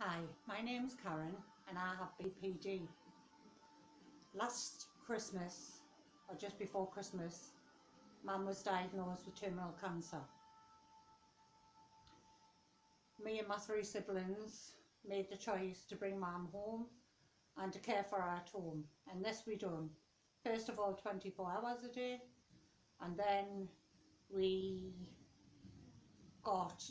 Hi, my name's Karen and I have BPD. Last Christmas, or just before Christmas, Mum was diagnosed with terminal cancer. Me and my three siblings made the choice to bring Mum home and to care for her at home, and this we done. First of all 24 hours a day, and then we got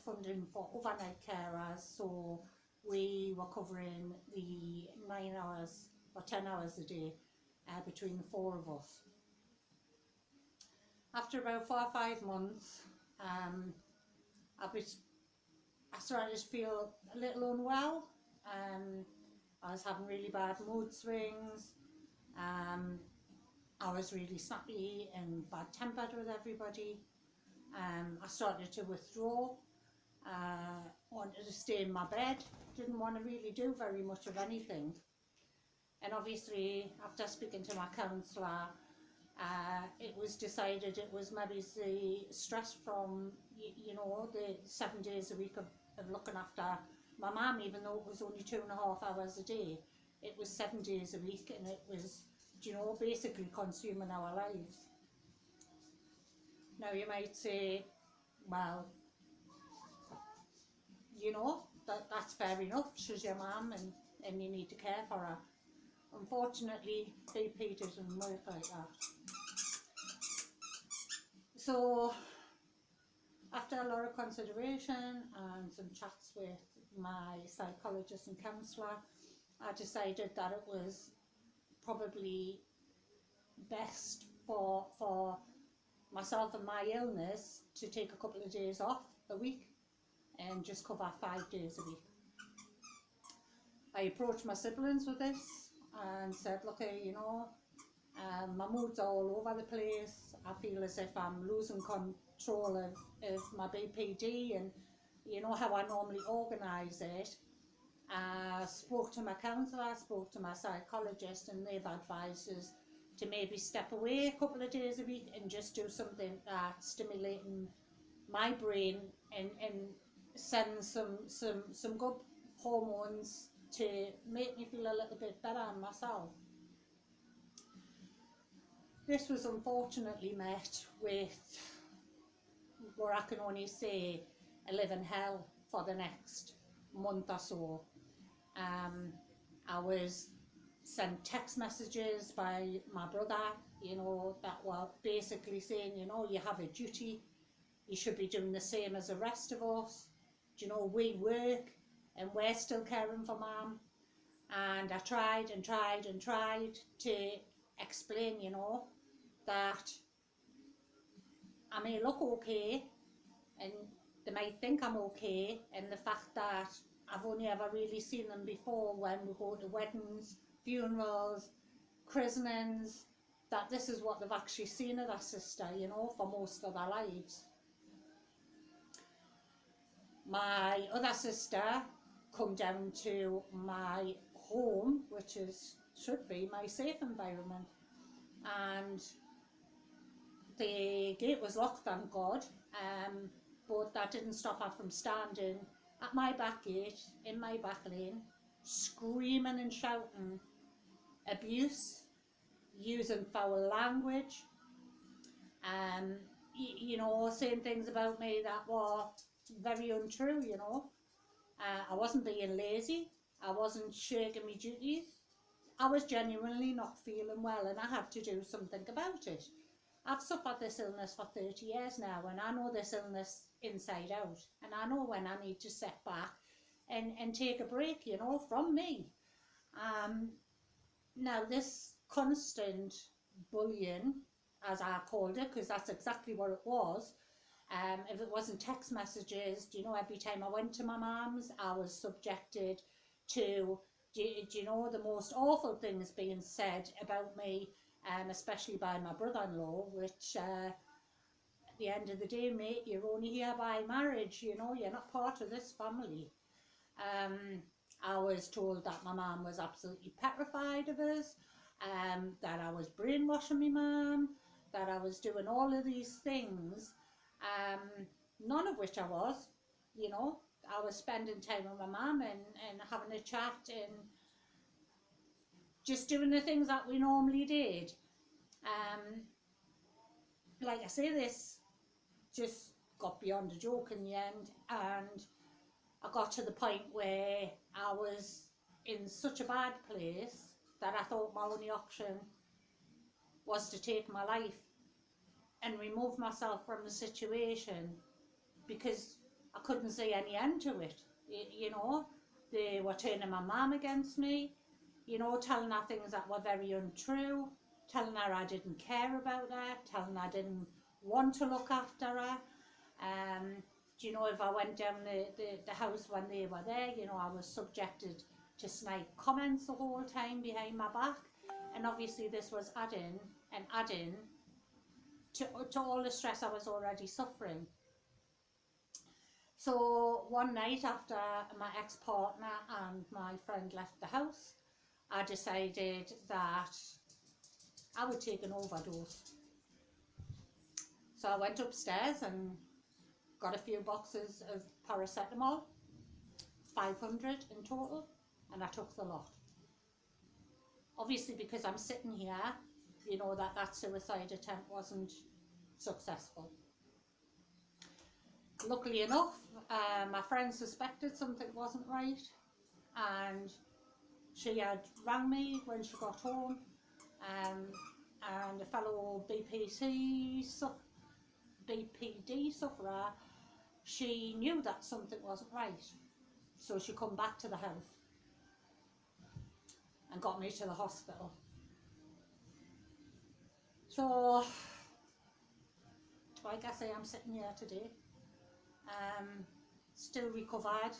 funding for overnight carers, so we were covering the 9 hours or 10 hours a day between the four of us. After about 4 or 5 months, I started to feel a little unwell. I was having really bad mood swings. I was really snappy and bad tempered with everybody. I started to withdraw, wanted to stay in my bed, didn't want to really do very much of anything. And obviously, after speaking to my counsellor, it was decided it was maybe the stress from, the 7 days a week of looking after my mum, even though it was only 2.5 hours a day. It was 7 days a week, and it was, basically consuming our lives. Now you might say, well, that's fair enough, she's your mum and you need to care for her. Unfortunately, BP doesn't work like that. So after a lot of consideration and some chats with my psychologist and counsellor, I decided that it was probably best for myself and my illness to take a couple of days off a week and just cover 5 days a week. I approached my siblings with this and said, look, my mood's all over the place. I feel as if I'm losing control of my BPD and how I normally organise it. I spoke to my counsellor, spoke to my psychologist, and they've advised us to maybe step away a couple of days a week and just do something that's stimulating my brain and send some good hormones to make me feel a little bit better on myself. This was unfortunately met with what I can only say a living hell for the next month or so. I was sent text messages by my brother, that were basically saying, you have a duty, you should be doing the same as the rest of us. We work and we're still caring for Mum. And I tried and tried and tried to explain, that I may look okay and they might think I'm okay, and the fact that I've only ever really seen them before when we go to weddings, funerals, christenings, that this is what they've actually seen of their sister, for most of their lives. My other sister come down to my home, which should be my safe environment, and the gate was locked, thank God, but that didn't stop her from standing at my back gate, in my back lane, screaming and shouting abuse, using foul language, saying things about me that were very untrue. I wasn't being lazy, I wasn't shirking my duties, I was genuinely not feeling well and I had to do something about it. I've suffered this illness for 30 years now, and I know this illness inside out, and I know when I need to step back and take a break, from me. Now this constant bullying, as I called it, because that's exactly what it was, if it wasn't text messages, every time I went to my mum's, I was subjected to, the most awful things being said about me, especially by my brother-in-law, which at the end of the day, mate, you're only here by marriage, you're not part of this family. I was told that my mum was absolutely petrified of us, that I was brainwashing my mum, that I was doing all of these things, none of which I was, I was spending time with my mum and having a chat and just doing the things that we normally did. Like I say, this just got beyond a joke in the end, and I got to the point where I was in such a bad place that I thought my only option was to take my life and remove myself from the situation, because I couldn't see any end to it. You know, they were turning my mum against me, you know, telling her things that were very untrue, telling her I didn't care about her, telling her I didn't want to look after her. Do you know, if I went down the house when they were there, you know, I was subjected to snide comments the whole time behind my back. And obviously this was adding to all the stress I was already suffering. So one night after my ex-partner and my friend left the house, I decided that I would take an overdose. So I went upstairs and got a few boxes of paracetamol, 500 in total, and I took the lot. Obviously, because I'm sitting here, you know, that suicide attempt wasn't successful. Luckily enough, my friend suspected something wasn't right, and she had rang me when she got home, and a fellow BPD sufferer, she knew that something wasn't right, so she come back to the house and got me to the hospital. So, like I say, I'm sitting here today, still recovered.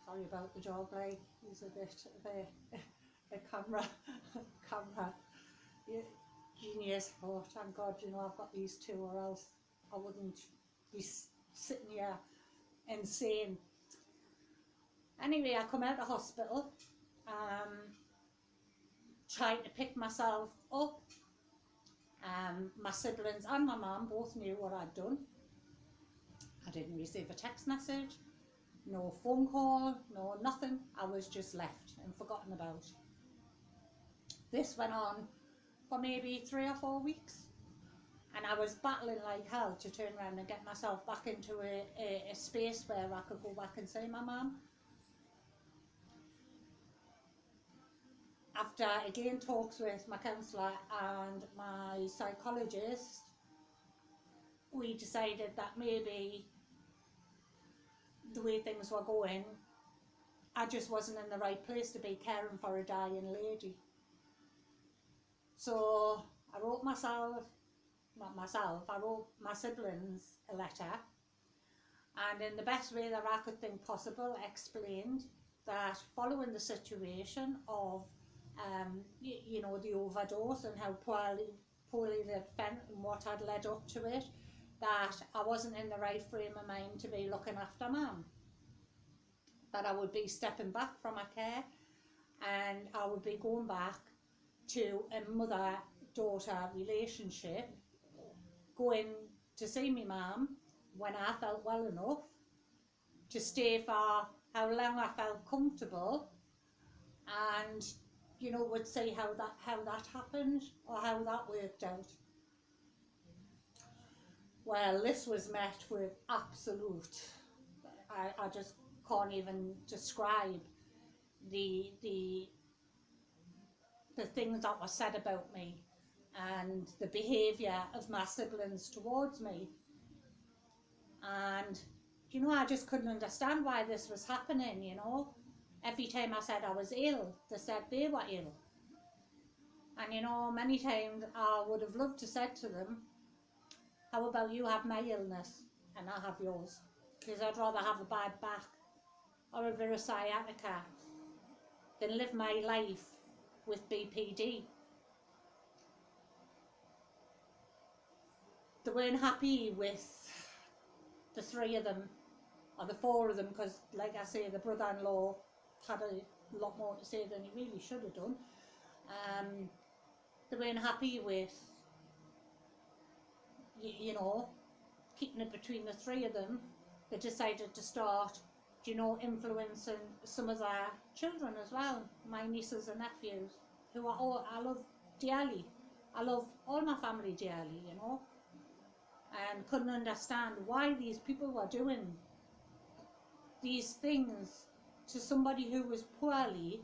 Sorry about the dog, like, he's a bit of a camera genius. Oh, thank God, you know, I've got these two, or else I wouldn't be sitting here insane. Anyway, I come out of hospital, trying to pick myself up. My siblings and my mum both knew what I'd done. I didn't receive a text message, no phone call, no nothing. I was just left and forgotten about. This went on for maybe 3 or 4 weeks, and I was battling like hell to turn around and get myself back into a space where I could go back and see my mum. After again talks with my counsellor and my psychologist, we decided that maybe the way things were going, I just wasn't in the right place to be caring for a dying lady. So I wrote I wrote my siblings a letter, and in the best way that I could think possible, explained that following the situation of you know, the overdose and how poorly they'd felt and what had led up to it, that I wasn't in the right frame of mind to be looking after mum, that I would be stepping back from my care, and I would be going back to a mother-daughter relationship, going to see me mum when I felt well enough, to stay for how long I felt comfortable, and you know, would see how that happened or how that worked out. Well, this was met with absolute, I just can't even describe the things that were said about me and the behaviour of my siblings towards me. And you know, I just couldn't understand why this was happening, you know. Every time I said I was ill, they said they were ill. And you know, many times I would have loved to said to them, how about you have my illness and I have yours? Because I'd rather have a bad back or a bit of sciatica than live my life with BPD. They weren't happy with the 3 of them, or the 4 of them, because like I say, the brother-in-law had a lot more to say than he really should have done. They weren't happy with, you know, keeping it between the 3 of them, they decided to start, influencing some of their children as well, my nieces and nephews, who are all, I love dearly. I love all my family dearly, and couldn't understand why these people were doing these things to somebody who was poorly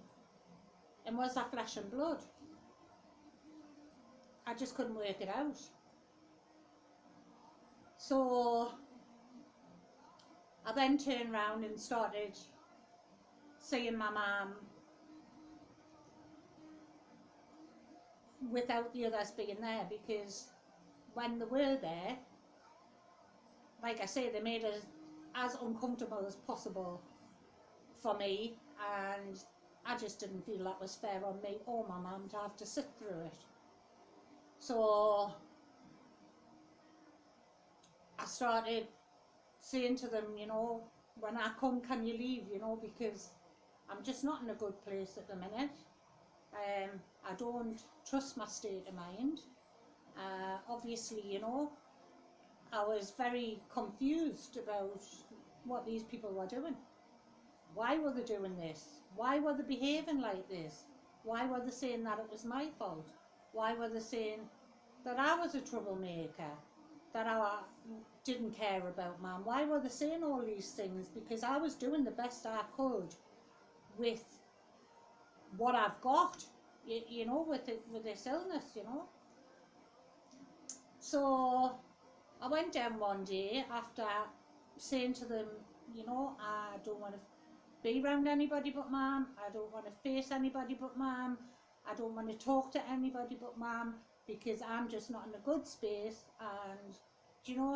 and was their flesh and blood. I just couldn't work it out. So I then turned around and started seeing my mum without the others being there, because when they were there, like I say, they made it as uncomfortable as possible for me, and I just didn't feel that was fair on me or my mum to have to sit through it. So I started saying to them, when I come, can you leave, because I'm just not in a good place at the minute. I don't trust my state of mind. Obviously, I was very confused about what these people were doing. Why were they doing this? Why were they behaving like this? Why were they saying that it was my fault? Why were they saying that I was a troublemaker, that I didn't care about Mum? Why were they saying all these things? Because I was doing the best I could with what I've got, with this illness, So I went down one day after saying to them, I don't want to be around anybody but Mum. I don't want to face anybody but Mum. I don't want to talk to anybody but Mum, because I'm just not in a good space, and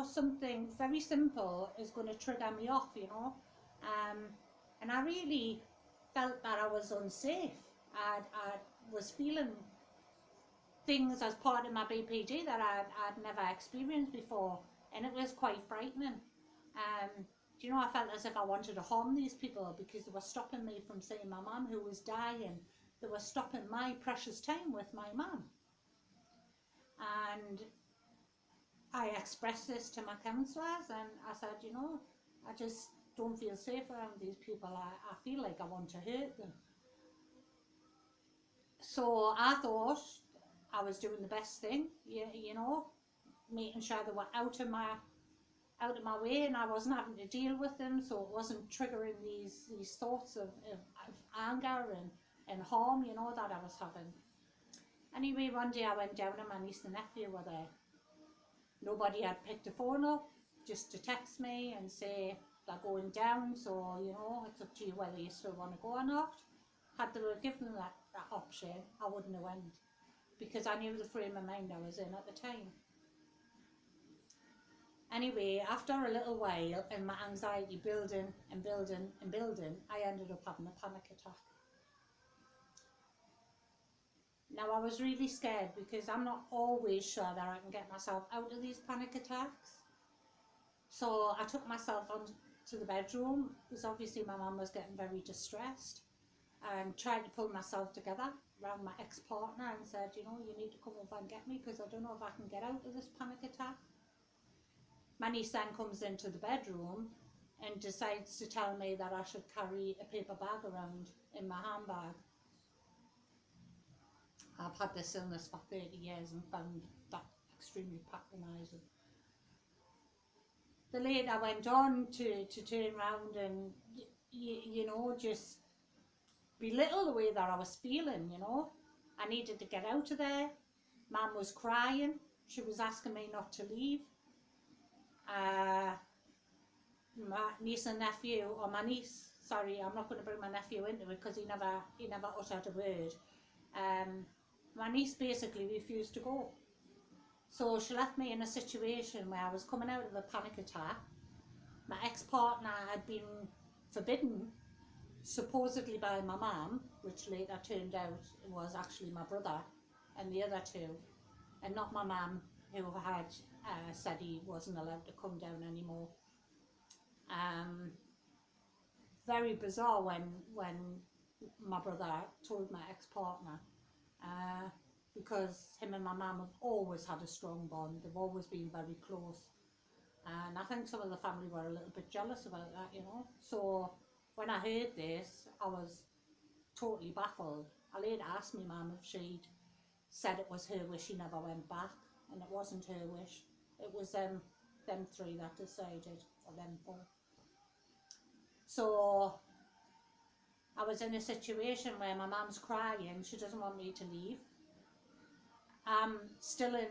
something very simple is going to trigger me off, and I really felt that I was unsafe. I was feeling things as part of my BPD that I'd never experienced before, and it was quite frightening. I felt as if I wanted to harm these people, because they were stopping me from seeing my mum who was dying. They were stopping my precious time with my mum. And I expressed this to my counsellors, and I said, I just don't feel safe around these people. I feel like I want to hurt them. So I thought I was doing the best thing, making sure they were out of my way, and I wasn't having to deal with them, so it wasn't triggering these thoughts of anger and harm, that I was having. Anyway, one day I went down and my niece and nephew were there. Nobody had picked the phone up just to text me and say they're going down, so it's up to you whether you still want to go or not. Had they given that option, I wouldn't have went, because I knew the frame of mind I was in at the time. Anyway, after a little while, and my anxiety building and building and building, I ended up having a panic attack. Now, I was really scared, because I'm not always sure that I can get myself out of these panic attacks. So I took myself on to the bedroom, because obviously my mum was getting very distressed, and tried to pull myself together around my ex-partner and said, you need to come over and get me, because I don't know if I can get out of this panic attack. My niece then comes into the bedroom and decides to tell me that I should carry a paper bag around in my handbag. I've had this illness for 30 years and found that extremely patronising. The later went on to turn around and, just belittle the way that I was feeling, I needed to get out of there. Mum was crying. She was asking me not to leave. My niece and nephew, or my niece, sorry, I'm not going to bring my nephew into it because he never uttered a word. My niece basically refused to go. So she left me in a situation where I was coming out of a panic attack. My ex-partner had been forbidden, supposedly by my mum, which later turned out it was actually my brother and the other two, and not my mum, who had said he wasn't allowed to come down anymore. Very bizarre when my brother told my ex-partner, because him and my mum have always had a strong bond. They've always been very close. And I think some of the family were a little bit jealous about that, you know. So when I heard this, I was totally baffled. I later asked my mum if she'd said it was her wish, she never went back, and it wasn't her wish. It was them three that decided, or them four. So I was in a situation where my mum's crying, she doesn't want me to leave. I'm still in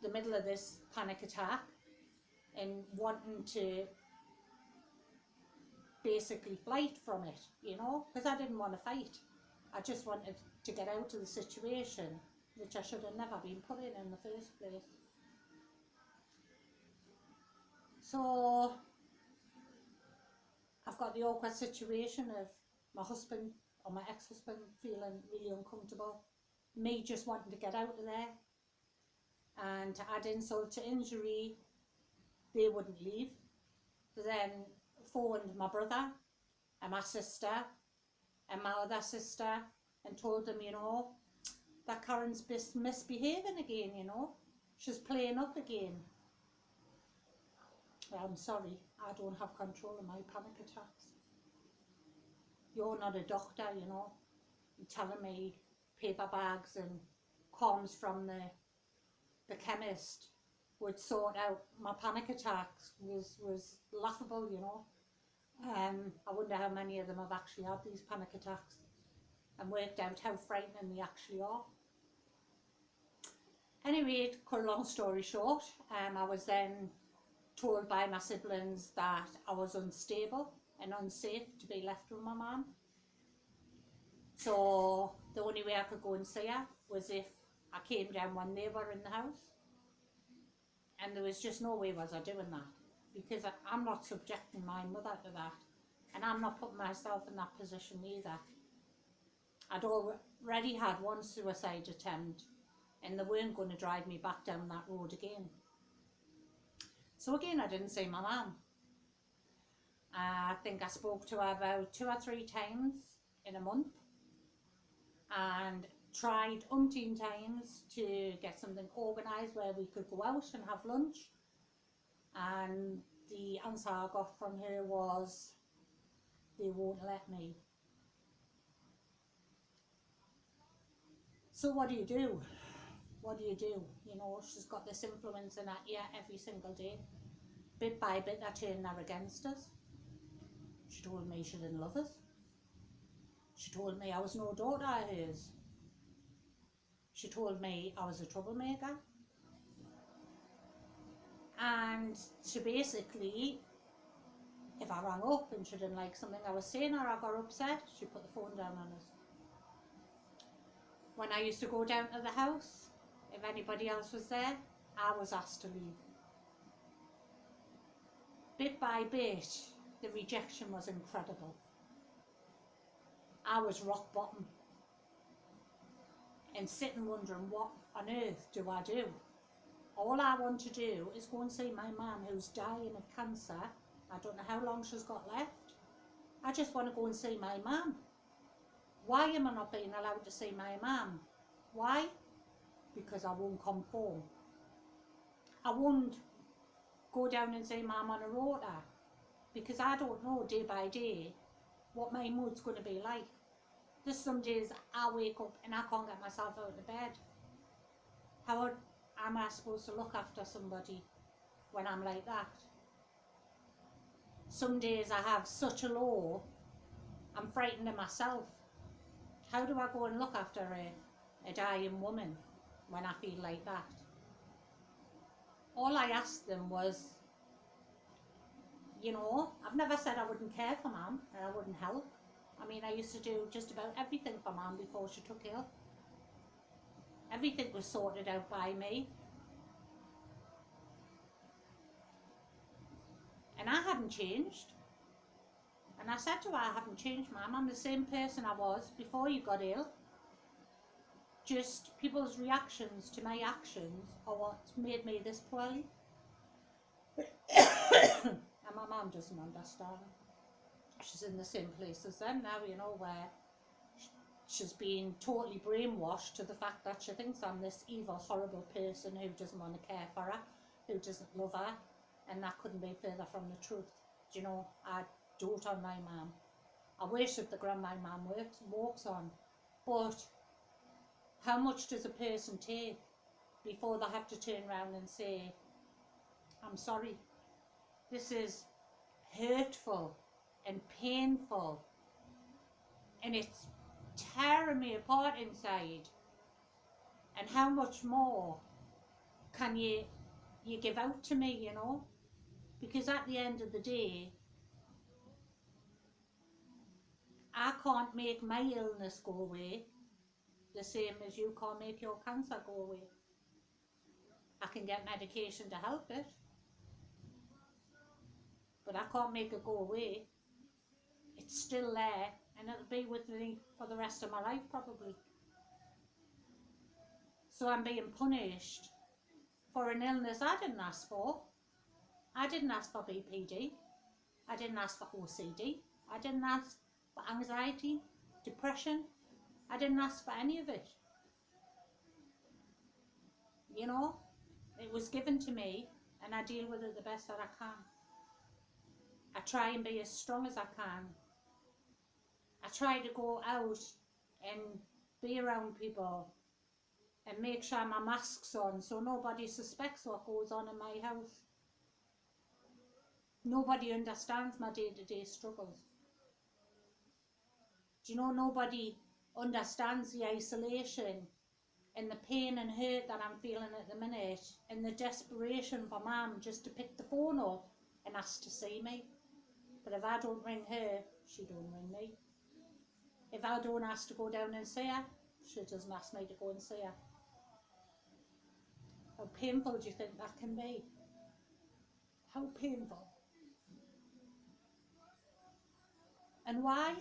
the middle of this panic attack and wanting to basically flight from it, you know, because I didn't want to fight. I just wanted to get out of the situation, which I should have never been put in the first place. So I've got the awkward situation of my husband or my ex-husband feeling really uncomfortable, me just wanting to get out of there, and to add insult to injury, they wouldn't leave. Then phoned my brother and my sister and my other sister and told them, you know, that Karen's misbehaving again, you know, she's playing up again. Well, I'm sorry, I don't have control of my panic attacks. You're not a doctor, you know, telling me paper bags and comms from the chemist would sort out my panic attacks was laughable, you know. I wonder how many of them have actually had these panic attacks and worked out how frightening they actually are. Anyway, cut a long story short, I was then told by my siblings that I was unstable and unsafe to be left with my mum. So the only way I could go and see her was if I came down when they were in the house. And there was just no way was I doing that, because I'm not subjecting my mother to that, and I'm not putting myself in that position either. I'd already had one suicide attempt, and they weren't going to drive me back down that road again. So again, I didn't see my mum. I think I spoke to her about 2 or 3 times in a month, and tried umpteen times to get something organised where we could go out and have lunch, and the answer I got from her was, they won't let me. So what do you do? What do you do? You know, she's got this influence in her ear every single day. Bit by bit, they're turning her against us. She told me she didn't love us. She told me I was no daughter of hers. She told me I was a troublemaker. And she basically, if I rang up and she didn't like something I was saying or I got upset, she put the phone down on us. When I used to go down to the house, if anybody else was there, I was asked to leave. Bit by bit, the rejection was incredible. I was rock bottom and sitting wondering, what on earth do I do? All I want to do is go and see my mum who's dying of cancer. I don't know how long she's got left. I just want to go and see my mum. Why am I not being allowed to see my mum? Why? Because I won't conform. I won't go down and see mum on a rota, because I don't know day by day what my mood's going to be like. There's some days I wake up and I can't get myself out of bed. How am I supposed to look after somebody when I'm like that? Some days I have such a low, I'm frightened of myself. How do I go and look after a dying woman when I feel like that? All I asked them was, you know, I've never said I wouldn't care for mum and I wouldn't help. I mean, I used to do just about everything for mum before she took ill. Everything was sorted out by me. And I hadn't changed. And I said to her, I haven't changed, mum. I'm the same person I was before you got ill. Just people's reactions to my actions are what made me this poorly. And my mum doesn't understand. She's in the same place as them now, you know, where she's been totally brainwashed to the fact that she thinks I'm this evil, horrible person who doesn't want to care for her, who doesn't love her, and that couldn't be further from the truth. Do you know, I dote on my mum. I worship the ground my mum walks on. But how much does a person take before they have to turn around and say, I'm sorry, this is hurtful and painful and it's tearing me apart inside? And how much more can you give out to me, you know? Because at the end of the day, I can't make my illness go away the same as you can't make your cancer go away. I can get medication to help it, but I can't make it go away. It's still there, and it'll be with me for the rest of my life probably. So I'm being punished for an illness I didn't ask for. I didn't ask for BPD. I didn't ask for OCD. I didn't ask for anxiety, depression. I didn't ask for any of it. You know, it was given to me and I deal with it the best that I can. I try and be as strong as I can. I try to go out and be around people and make sure my mask's on so nobody suspects what goes on in my house. Nobody understands my day-to-day struggles. Do you know, nobody understands the isolation and the pain and hurt that I'm feeling at the minute, and the desperation for mum just to pick the phone up and ask to see me. But if I don't ring her, she don't ring me. If I don't ask to go down and see her, she doesn't ask me to go and see her. How painful do you think that can be? How painful. And why?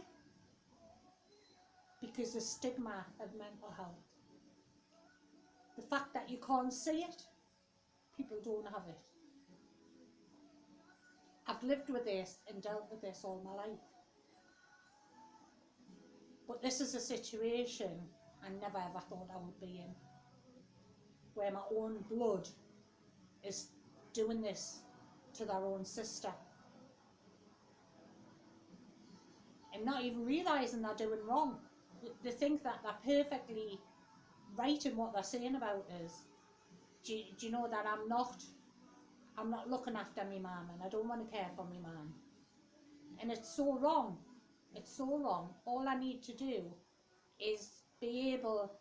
Because the stigma of mental health. The fact that you can't see it, people don't have it. I've lived with this and dealt with this all my life. But this is a situation I never ever thought I would be in, where my own blood is doing this to their own sister. And not even realising they're doing wrong. They think that they're perfectly right in what they're saying about us. Do you know that I'm not looking after my mum, and I don't want to care for my mum. And it's so wrong. It's so wrong. All I need to do is be able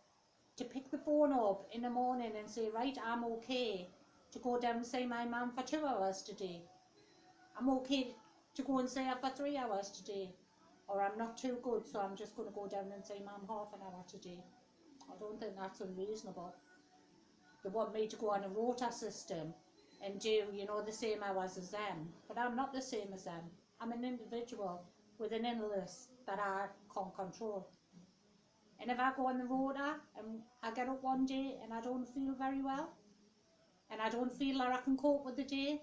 to pick the phone up in the morning and say, right, I'm okay to go down and see my mum for 2 hours today. I'm okay to go and see her for 3 hours today. Or I'm not too good, so I'm just going to go down and see mum half an hour today. I don't think that's unreasonable. They want me to go on a rota system and do, you know, the same hours as them. But I'm not the same as them. I'm an individual with an illness that I can't control. And if I go on the rota and I get up one day and I don't feel very well, and I don't feel like I can cope with the day,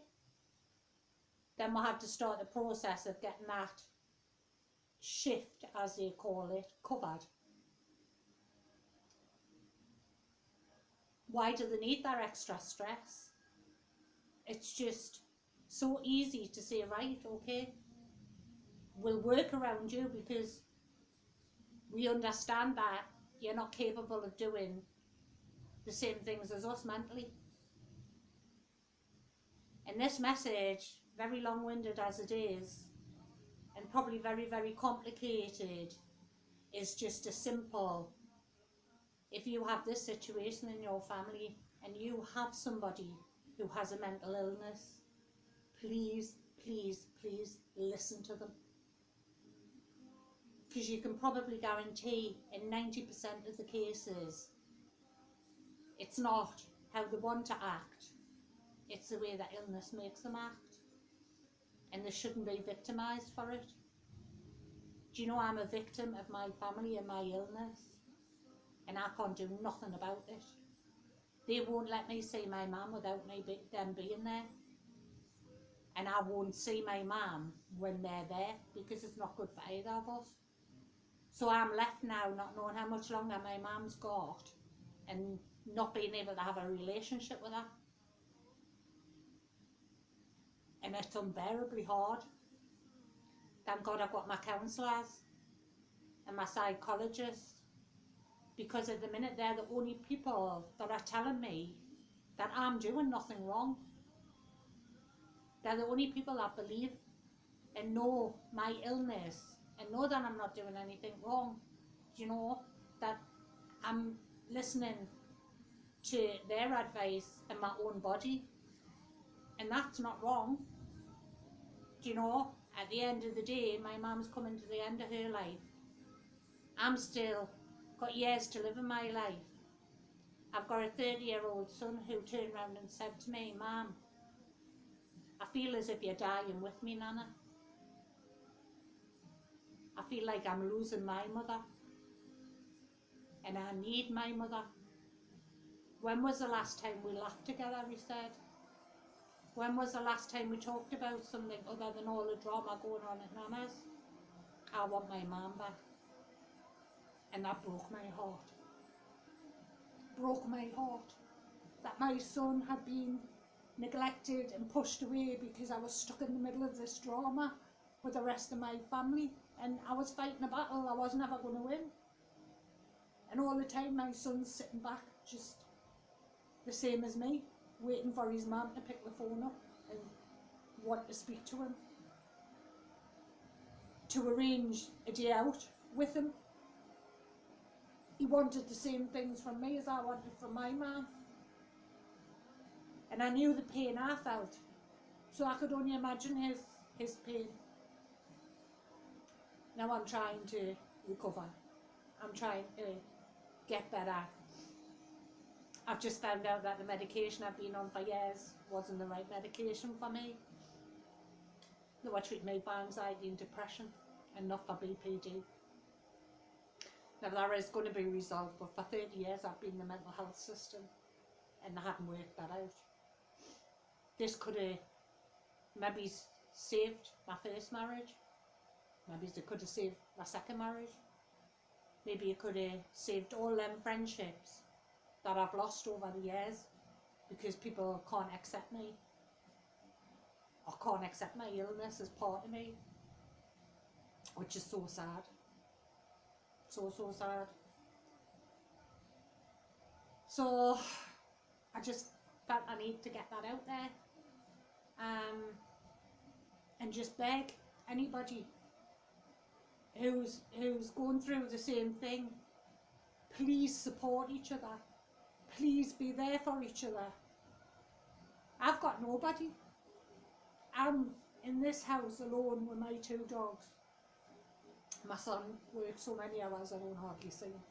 then we'll have to start the process of getting that shift, as they call it, covered. Why do they need that extra stress? It's just so easy to say, right, okay, we'll work around you because we understand that you're not capable of doing the same things as us mentally. And this message, very long-winded as it is, and probably very, very complicated, is just a simple, if you have this situation in your family and you have somebody who has a mental illness, please, please, please listen to them. Because you can probably guarantee in 90% of the cases, it's not how they want to act, it's the way that illness makes them act. And they shouldn't be victimised for it. Do you know I'm a victim of my family and my illness? And I can't do nothing about it. They won't let me see my mum without them being there. And I won't see my mum when they're there because it's not good for either of us. So I'm left now not knowing how much longer my mum's got and not being able to have a relationship with her. and it's unbearably hard. Thank God I've got my counsellors and my psychologists, because at the minute they're the only people that are telling me that I'm doing nothing wrong. They're the only people that believe and know my illness and know that I'm not doing anything wrong. You know, that I'm listening to their advice in my own body, and that's not wrong. You know, at the end of the day, my mum's coming to the end of her life. I'm still got years to live in my life. I've got a 30-year-old son who turned around and said to me, "Mum, I feel as if you're dying with me, Nana. I feel like I'm losing my mother, and I need my mother." When was the last time we laughed together, he said. When was the last time we talked about something other than all the drama going on at Nana's? I want my mum back. And that broke my heart. Broke my heart. That my son had been neglected and pushed away because I was stuck in the middle of this drama with the rest of my family, and I was fighting a battle I was never going to win. And all the time my son's sitting back, just the same as me, waiting for his mum to pick the phone up and want to speak to him, to arrange a day out with him. He wanted the same things from me as I wanted from my mum. And I knew the pain I felt, so I could only imagine his pain. Now I'm trying to recover. I'm trying to get better. I've just found out that the medication I've been on for years wasn't the right medication for me. They were treating me for anxiety and depression and not for BPD. Now that is going to be resolved, but for 30 years I've been in the mental health system and I haven't worked that out. This could have maybe saved my first marriage. Maybe it could have saved my second marriage. Maybe it could have saved all them friendships that I've lost over the years because people can't accept me or can't accept my illness as part of me, which is so sad. So sad. So I just felt I need to get that out there, and just beg anybody who's going through the same thing, please support each other. Please be there for each other. I've got nobody. I'm in this house alone with my 2 dogs. My son works so many hours I don't hardly see him.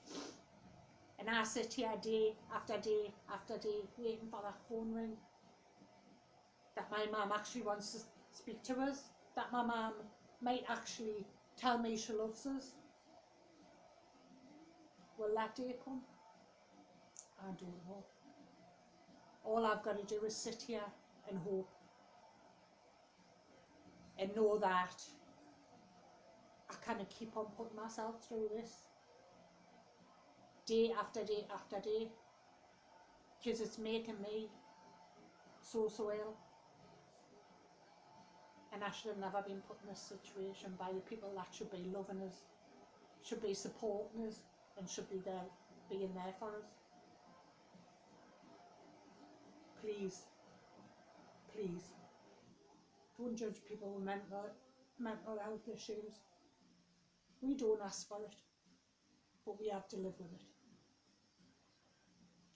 And I sit here day after day after day waiting for that phone ring. That my mum actually wants to speak to us. That my mum might actually tell me she loves us. Will that day come? I don't know. All I've got to do is sit here and hope. And know that I kind of keep on putting myself through this day after day after day, because it's making me so ill, and I should have never been put in this situation by the people that should be loving us, should be supporting us, and should be there, being there for us. Please don't judge people with mental health issues. We don't ask for it, but we have to live with it.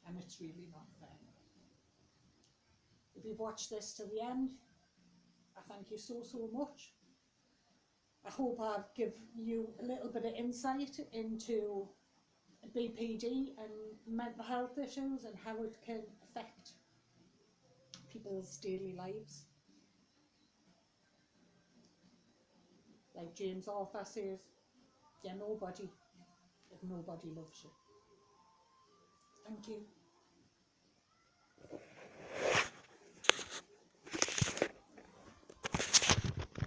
And it's really not fair. If you've watched this to the end, I thank you so much. I hope I've given you a little bit of insight into BPD and mental health issues and how it can affect people's daily lives. Like James Arthur says, you're nobody if nobody loves you. Thank you.